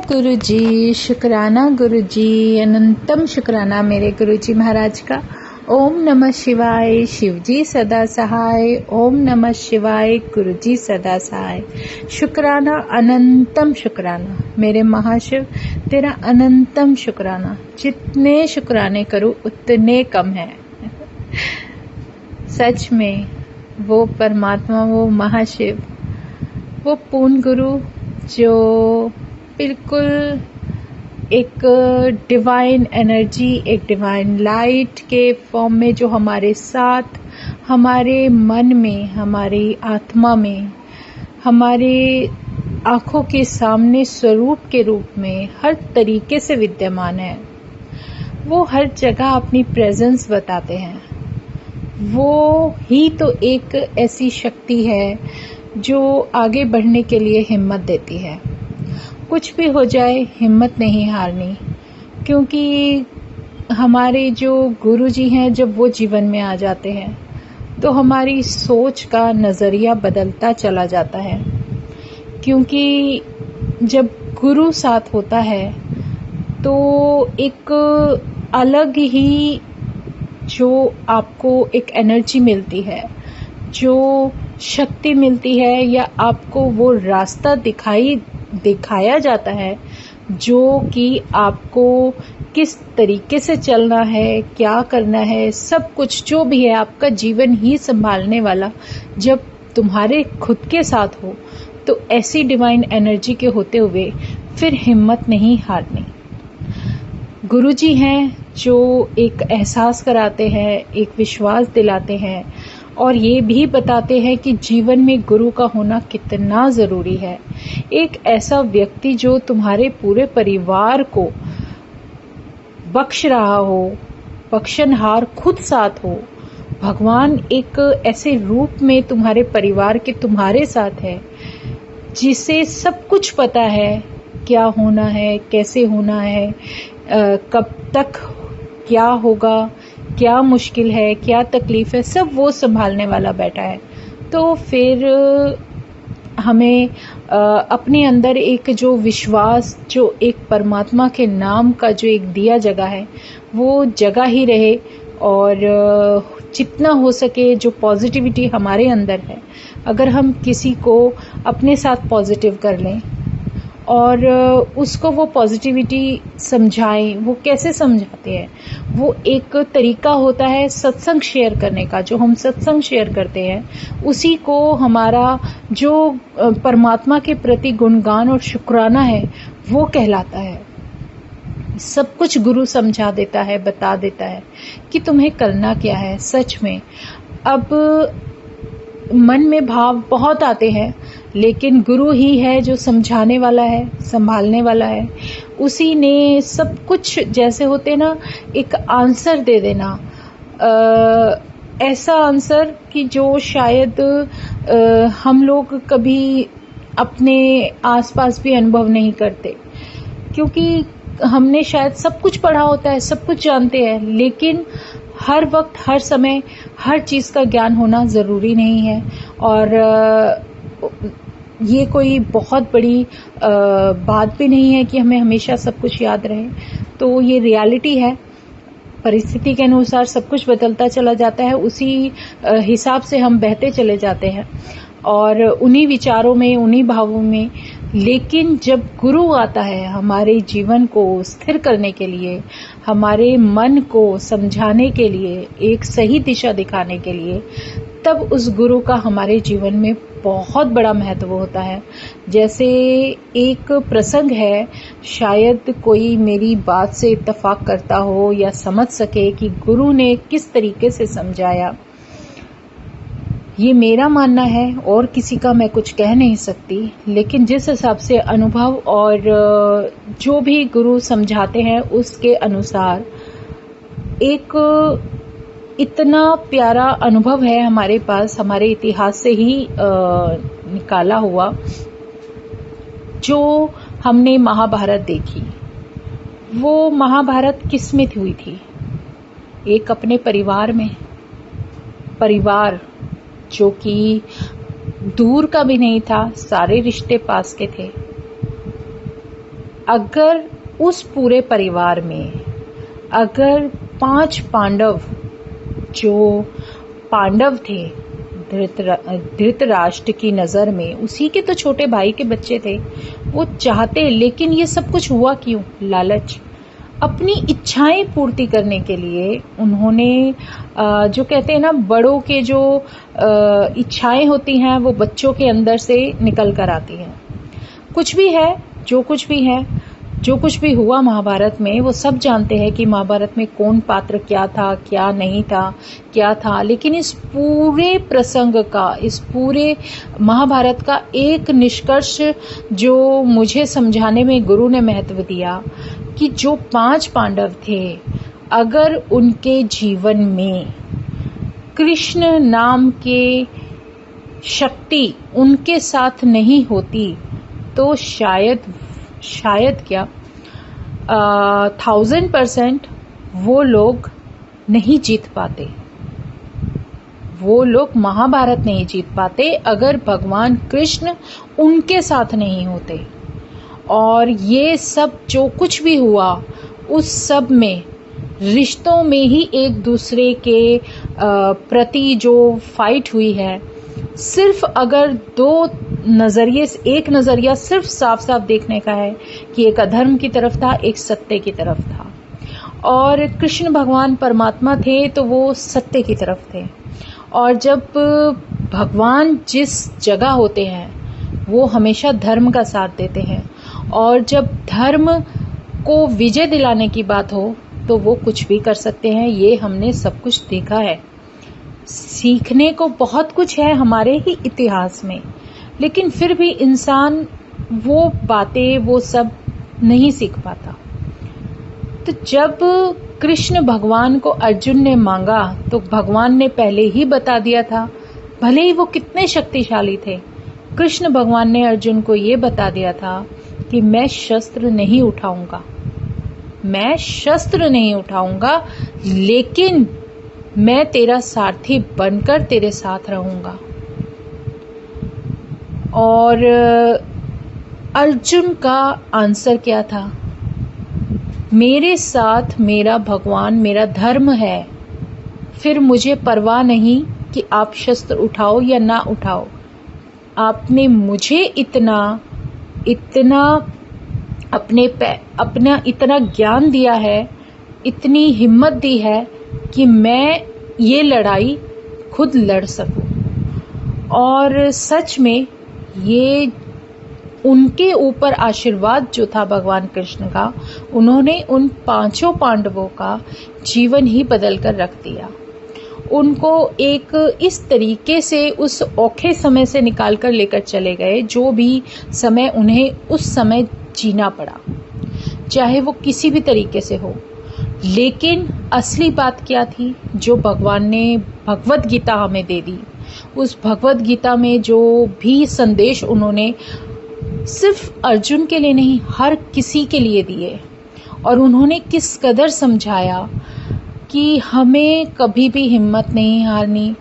जय गुरु जी, शुक्राना गुरु जी, अनंतम शुक्राना मेरे गुरु जी महाराज का। ओम नमः शिवाय, शिव जी सदा सहाय। ओम नमः शिवाय, गुरु जी सदा सहाय। शुक्राना, अनंतम शुक्राना मेरे महाशिव, तेरा अनंतम शुक्राना। जितने शुक्राने करूं उतने कम है। सच में वो परमात्मा, वो महाशिव, वो पूर्ण गुरु जो बिल्कुल एक डिवाइन एनर्जी, एक डिवाइन लाइट के फॉर्म में जो हमारे साथ, हमारे मन में, हमारी आत्मा में, हमारे आँखों के सामने स्वरूप के रूप में हर तरीके से विद्यमान है। वो हर जगह अपनी प्रेजेंस बताते हैं। वो ही तो एक ऐसी शक्ति है जो आगे बढ़ने के लिए हिम्मत देती है। कुछ भी हो जाए हिम्मत नहीं हारनी, क्योंकि हमारे जो गुरुजी हैं जब वो जीवन में आ जाते हैं तो हमारी सोच का नज़रिया बदलता चला जाता है। क्योंकि जब गुरु साथ होता है तो एक अलग ही जो आपको एक एनर्जी मिलती है, जो शक्ति मिलती है, या आपको वो रास्ता दिखाया जाता है जो कि आपको किस तरीके से चलना है, क्या करना है, सब कुछ जो भी है आपका जीवन ही संभालने वाला जब तुम्हारे खुद के साथ हो, तो ऐसी डिवाइन एनर्जी के होते हुए फिर हिम्मत नहीं हारनी। गुरुजी हैं जो एक एहसास कराते हैं, एक विश्वास दिलाते हैं और ये भी बताते हैं कि जीवन में गुरु का होना कितना ज़रूरी है। एक ऐसा व्यक्ति जो तुम्हारे पूरे परिवार को बख्श रहा हो, बख्शनहार खुद साथ हो। भगवान एक ऐसे रूप में तुम्हारे परिवार के तुम्हारे साथ है, जिसे सब कुछ पता है, क्या होना है, कैसे होना है, कब तक क्या होगा, क्या मुश्किल है, क्या तकलीफ है, सब वो संभालने वाला बैठा है। तो फिर हमें अपने अंदर एक जो विश्वास, जो एक परमात्मा के नाम का जो एक दिया जगह है, वो जगह ही रहे। और जितना हो सके जो पॉजिटिविटी हमारे अंदर है, अगर हम किसी को अपने साथ पॉजिटिव कर लें और उसको वो पॉजिटिविटी समझाएं। वो कैसे समझाते हैं? वो एक तरीका होता है सत्संग शेयर करने का। जो हम सत्संग शेयर करते हैं उसी को हमारा जो परमात्मा के प्रति गुणगान और शुक्राना है वो कहलाता है। सब कुछ गुरु समझा देता है, बता देता है कि तुम्हें करना क्या है। सच में अब मन में भाव बहुत आते हैं, लेकिन गुरु ही है जो समझाने वाला है, संभालने वाला है। उसी ने सब कुछ, जैसे होते ना, एक आंसर दे देना, ऐसा आंसर कि जो शायद हम लोग कभी अपने आसपास भी अनुभव नहीं करते, क्योंकि हमने शायद सब कुछ पढ़ा होता है, सब कुछ जानते हैं, लेकिन हर वक्त, हर समय, हर चीज़ का ज्ञान होना ज़रूरी नहीं है। और ये कोई बहुत बड़ी बात भी नहीं है कि हमें हमेशा सब कुछ याद रहे। तो ये रियलिटी है, परिस्थिति के अनुसार सब कुछ बदलता चला जाता है, उसी हिसाब से हम बहते चले जाते हैं और उन्हीं विचारों में, उन्हीं भावों में। लेकिन जब गुरु आता है हमारे जीवन को स्थिर करने के लिए, हमारे मन को समझाने के लिए, एक सही दिशा दिखाने के लिए, तब उस गुरु का हमारे जीवन में बहुत बड़ा महत्व होता है। जैसे एक प्रसंग है, शायद कोई मेरी बात से इत्तेफाक करता हो या समझ सके कि गुरु ने किस तरीके से समझाया। ये मेरा मानना है और किसी का मैं कुछ कह नहीं सकती, लेकिन जिस हिसाब से अनुभव और जो भी गुरु समझाते हैं उसके अनुसार एक इतना प्यारा अनुभव है हमारे पास, हमारे इतिहास से ही निकाला हुआ, जो हमने महाभारत देखी। वो महाभारत किस में हुई थी? एक अपने परिवार में, परिवार जो कि दूर का भी नहीं था, सारे रिश्ते पास के थे। अगर उस पूरे परिवार में अगर 5 पांडव, जो पांडव थे धृतराष्ट्र की नजर में, उसी के तो छोटे भाई के बच्चे थे, वो चाहते, लेकिन ये सब कुछ हुआ क्यों? लालच, अपनी इच्छाएं पूर्ति करने के लिए उन्होंने जो कहते हैं ना, बड़ों के जो इच्छाएं होती हैं वो बच्चों के अंदर से निकल कर आती हैं। कुछ भी है, जो कुछ भी है, जो कुछ भी हुआ महाभारत में, वो सब जानते हैं कि महाभारत में कौन पात्र क्या था, क्या नहीं था, क्या था। लेकिन इस पूरे प्रसंग का, इस पूरे महाभारत का एक निष्कर्ष जो मुझे समझाने में गुरु ने महत्व दिया कि जो 5 पांडव थे, अगर उनके जीवन में कृष्ण नाम के शक्ति उनके साथ नहीं होती तो शायद क्या 1000% वो लोग नहीं जीत पाते, वो लोग महाभारत नहीं जीत पाते अगर भगवान कृष्ण उनके साथ नहीं होते। और ये सब जो कुछ भी हुआ, उस सब में रिश्तों में ही एक दूसरे के प्रति जो फाइट हुई है, सिर्फ अगर एक नजरिया सिर्फ साफ साफ देखने का है कि एक अधर्म की तरफ था, एक सत्य की तरफ था। और कृष्ण भगवान परमात्मा थे तो वो सत्य की तरफ थे। और जब भगवान जिस जगह होते हैं वो हमेशा धर्म का साथ देते हैं, और जब धर्म को विजय दिलाने की बात हो तो वो कुछ भी कर सकते हैं। ये हमने सब कुछ देखा है। सीखने को बहुत कुछ है हमारे ही इतिहास में, लेकिन फिर भी इंसान वो बातें, वो सब नहीं सीख पाता। तो जब कृष्ण भगवान को अर्जुन ने मांगा तो भगवान ने पहले ही बता दिया था, भले ही वो कितने शक्तिशाली थे। कृष्ण भगवान ने अर्जुन को ये बता दिया था कि मैं शस्त्र नहीं उठाऊंगा, मैं शस्त्र नहीं उठाऊंगा, लेकिन मैं तेरा सारथी बनकर तेरे साथ रहूंगा। और अर्जुन का आंसर क्या था? मेरे साथ मेरा भगवान, मेरा धर्म है, फिर मुझे परवाह नहीं कि आप शस्त्र उठाओ या ना उठाओ। आपने मुझे इतना अपना इतना ज्ञान दिया है, इतनी हिम्मत दी है कि मैं ये लड़ाई खुद लड़ सकूं। और सच में ये उनके ऊपर आशीर्वाद जो था भगवान कृष्ण का, उन्होंने उन 5 पांडवों का जीवन ही बदल कर रख दिया। उनको एक इस तरीके से उस औखे समय से निकाल कर लेकर चले गए, जो भी समय उन्हें उस समय जीना पड़ा, चाहे वो किसी भी तरीके से हो। लेकिन असली बात क्या थी? जो भगवान ने भगवत गीता हमें दे दी, उस भगवत गीता में जो भी संदेश उन्होंने सिर्फ अर्जुन के लिए नहीं, हर किसी के लिए दिए। और उन्होंने किस कदर समझाया कि हमें कभी भी हिम्मत नहीं हारनी,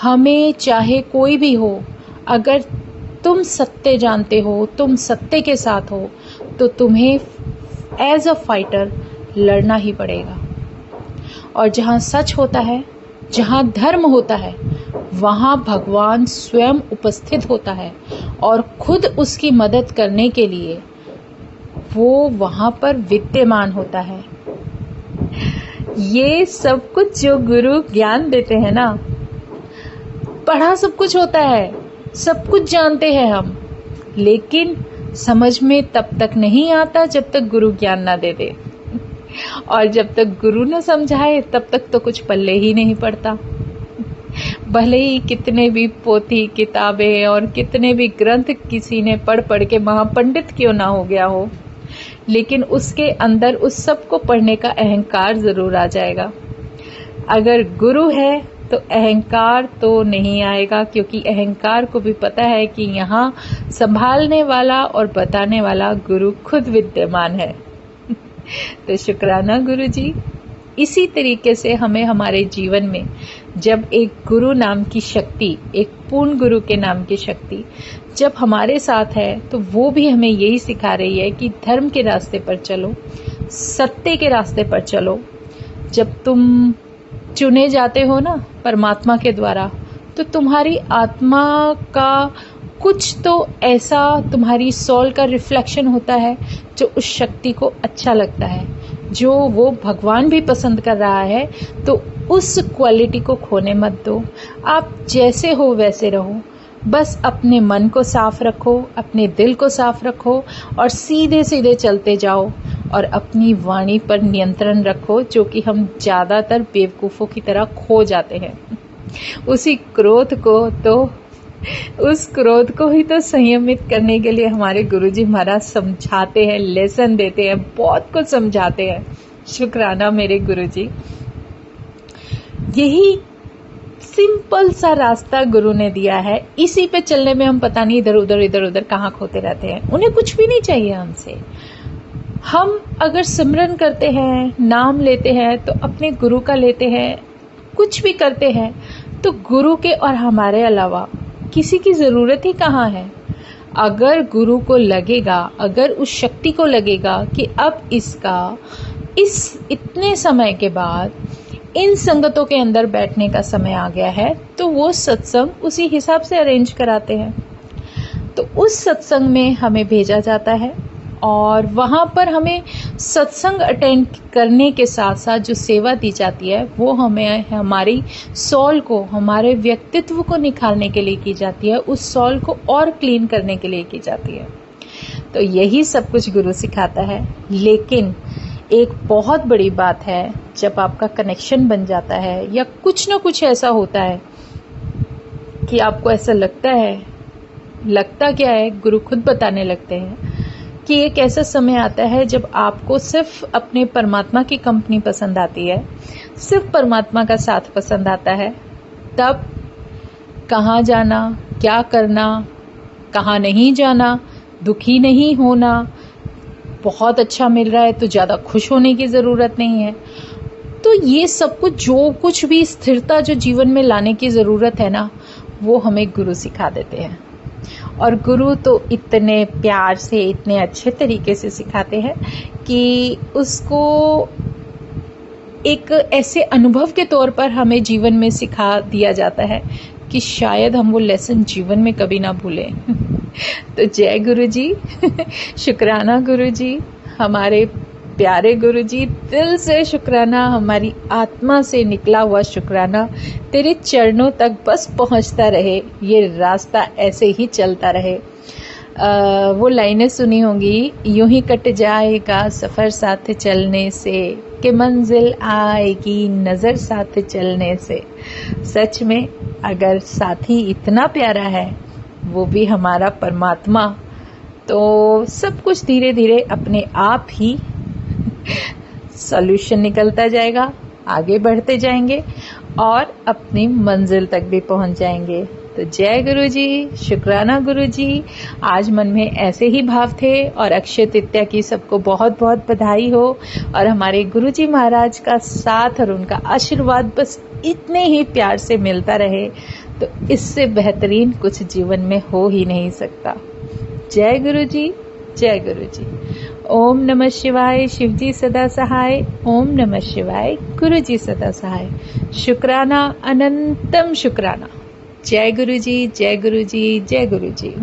हमें चाहे कोई भी हो, अगर तुम सत्य जानते हो, तुम सत्य के साथ हो, तो तुम्हें एज अ फाइटर लड़ना ही पड़ेगा। और जहाँ सच होता है, जहाँ धर्म होता है, वहाँ भगवान स्वयं उपस्थित होता है और खुद उसकी मदद करने के लिए वो वहाँ पर विद्यमान होता है। ये सब कुछ जो गुरु ज्ञान देते हैं ना, पढ़ा सब कुछ होता है, सब कुछ जानते हैं हम, लेकिन समझ में तब तक नहीं आता जब तक गुरु ज्ञान ना दे दे। और जब तक गुरु न समझाए तब तक तो कुछ पल्ले ही नहीं पड़ता। भले ही कितने भी पोथी किताबें और कितने भी ग्रंथ किसी ने पढ़ के महापंडित क्यों ना हो गया हो, लेकिन उसके अंदर उस सब को पढ़ने का अहंकार जरूर आ जाएगा। अगर गुरु है तो अहंकार तो नहीं आएगा, क्योंकि अहंकार को भी पता है कि यहाँ संभालने वाला और बताने वाला गुरु खुद विद्यमान है। तो शुक्राना गुरु जी। इसी तरीके से हमें हमारे जीवन में जब एक गुरु नाम की शक्ति, एक पूर्ण गुरु के नाम की शक्ति जब हमारे साथ है तो वो भी हमें यही सिखा रही है कि धर्म के रास्ते पर चलो, सत्य के रास्ते पर चलो। जब तुम चुने जाते हो ना परमात्मा के द्वारा, तो तुम्हारी आत्मा का कुछ तो ऐसा तुम्हारी सोल का रिफ्लेक्शन होता है जो उस शक्ति को अच्छा लगता है, जो वो भगवान भी पसंद कर रहा है। तो उस क्वालिटी को खोने मत दो। आप जैसे हो वैसे रहो, बस अपने मन को साफ रखो, अपने दिल को साफ रखो और सीधे सीधे चलते जाओ और अपनी वाणी पर नियंत्रण रखो, जो कि हम ज़्यादातर बेवकूफ़ों की तरह खो जाते हैं। उस क्रोध को ही तो संयमित करने के लिए हमारे गुरुजी महाराज समझाते हैं, लेसन देते हैं, बहुत कुछ समझाते हैं। शुक्राना मेरे गुरुजी। यही सिंपल सा रास्ता गुरु ने दिया है, इसी पे चलने में हम पता नहीं इधर उधर कहाँ खोते रहते हैं। उन्हें कुछ भी नहीं चाहिए हमसे। हम अगर सिमरन करते हैं, नाम लेते हैं, तो अपने गुरु का लेते हैं, कुछ भी करते हैं तो गुरु के और हमारे अलावा किसी की ज़रूरत ही कहाँ है। अगर गुरु को लगेगा, अगर उस शक्ति को लगेगा कि अब इस इतने समय के बाद इन संगतों के अंदर बैठने का समय आ गया है, तो वो सत्संग उसी हिसाब से अरेंज कराते हैं। तो उस सत्संग में हमें भेजा जाता है और वहाँ पर हमें सत्संग अटेंड करने के साथ साथ जो सेवा दी जाती है वो हमें हमारी सोल को, हमारे व्यक्तित्व को निखारने के लिए की जाती है, उस सोल को और क्लीन करने के लिए की जाती है। तो यही सब कुछ गुरु सिखाता है। लेकिन एक बहुत बड़ी बात है, जब आपका कनेक्शन बन जाता है या कुछ ना कुछ ऐसा होता है कि आपको ऐसा लगता क्या है, गुरु खुद बताने लगते हैं कि एक ऐसा समय आता है जब आपको सिर्फ अपने परमात्मा की कंपनी पसंद आती है, सिर्फ परमात्मा का साथ पसंद आता है। तब कहाँ जाना, क्या करना, कहाँ नहीं जाना, दुखी नहीं होना, बहुत अच्छा मिल रहा है तो ज़्यादा खुश होने की ज़रूरत नहीं है। तो ये सब कुछ, जो कुछ भी स्थिरता जो जीवन में लाने की ज़रूरत है ना, वो हमें गुरु सिखा देते हैं। और गुरु तो इतने प्यार से, इतने अच्छे तरीके से सिखाते हैं कि उसको एक ऐसे अनुभव के तौर पर हमें जीवन में सिखा दिया जाता है कि शायद हम वो लेसन जीवन में कभी ना भूलें। तो जय गुरु जी। शुक्राना गुरु जी, हमारे प्यारे गुरु जी, दिल से शुक्राना, हमारी आत्मा से निकला हुआ शुक्राना। तेरे चरणों तक बस पहुंचता रहे, ये रास्ता ऐसे ही चलता रहे। वो लाइनें सुनी होंगी, यूं ही कट जाएगा सफ़र साथ चलने से, कि मंजिल आएगी नज़र साथ चलने से। सच में अगर साथी इतना प्यारा है, वो भी हमारा परमात्मा, तो सब कुछ धीरे धीरे अपने आप ही सॉल्यूशन निकलता जाएगा, आगे बढ़ते जाएंगे और अपनी मंजिल तक भी पहुंच जाएंगे। तो जय गुरु जी, शुक्राना गुरु जी। आज मन में ऐसे ही भाव थे और अक्षय तृतीया की सबको बहुत बहुत बधाई हो। और हमारे गुरु जी महाराज का साथ और उनका आशीर्वाद बस इतने ही प्यार से मिलता रहे, तो इससे बेहतरीन कुछ जीवन में हो ही नहीं सकता। जय गुरु जी, जय गुरु जी। ओम नमः शिवाय, शिव जी सदा सहाय। ओम नमः शिवाय, गुरु जी सदा सहाय। शुक्राना, अनंतम शुक्राना। जय गुरु जी, जय गुरु जी, जय गुरु जी।